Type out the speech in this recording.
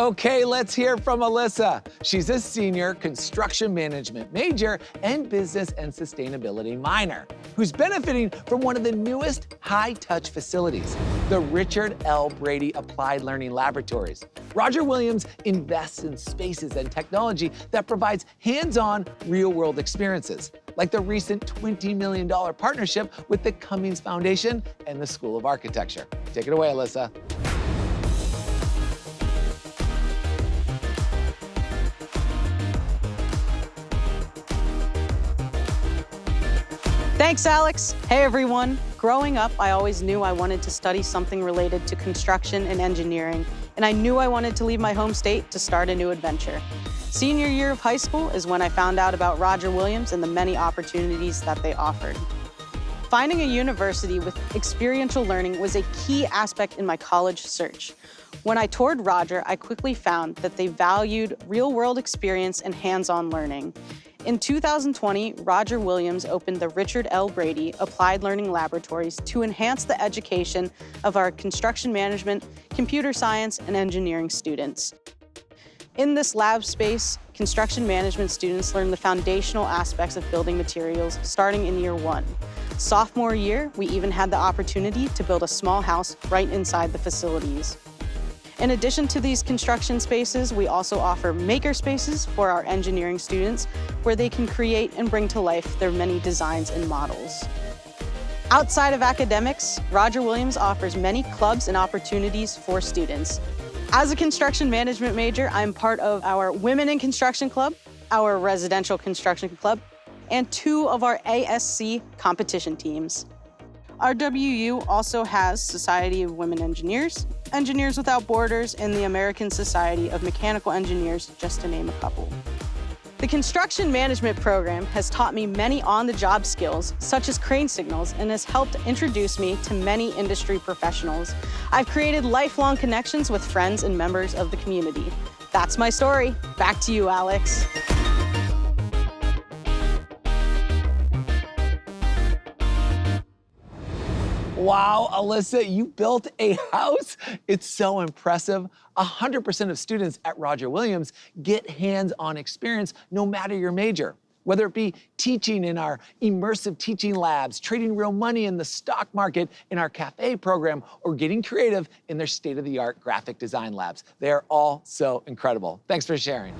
Okay, let's hear from Alyssa. She's a senior construction management major and business and sustainability minor who's benefiting from one of the newest high-touch facilities, the Richard L. Bready Applied Learning Laboratories. Roger Williams invests in spaces and technology that provides hands-on, real-world experiences, like the recent $20 million partnership with the Cummings Foundation and the School of Architecture. Take it away, Alyssa. Thanks, Alex. Hey, everyone. Growing up, I always knew I wanted to study something related to construction and engineering, and I knew I wanted to leave my home state to start a new adventure. Senior year of high school is when I found out about Roger Williams and the many opportunities that they offered. Finding a university with experiential learning was a key aspect in my college search. When I toured Roger, I quickly found that they valued real-world experience and hands-on learning. In 2020, Roger Williams opened the Richard L. Bready Applied Learning Laboratories to enhance the education of our construction management, computer science, and engineering students. In this lab space, construction management students learn the foundational aspects of building materials starting in year 1. Sophomore year, we even had the opportunity to build a small house right inside the facilities. In addition to these construction spaces, we also offer maker spaces for our engineering students where they can create and bring to life their many designs and models. Outside of academics, Roger Williams offers many clubs and opportunities for students. As a construction management major, I'm part of our Women in Construction Club, our Residential Construction Club, and 2 of our ASC competition teams. RWU also has Society of Women Engineers, Engineers Without Borders, and the American Society of Mechanical Engineers, just to name a couple. The construction management program has taught me many on-the-job skills, such as crane signals, and has helped introduce me to many industry professionals. I've created lifelong connections with friends and members of the community. That's my story. Back to you, Alex. Wow, Alyssa, you built a house? It's so impressive. 100% of students at Roger Williams get hands-on experience no matter your major. Whether it be teaching in our immersive teaching labs, trading real money in the stock market in our cafe program, or getting creative in their state-of-the-art graphic design labs. They are all so incredible. Thanks for sharing.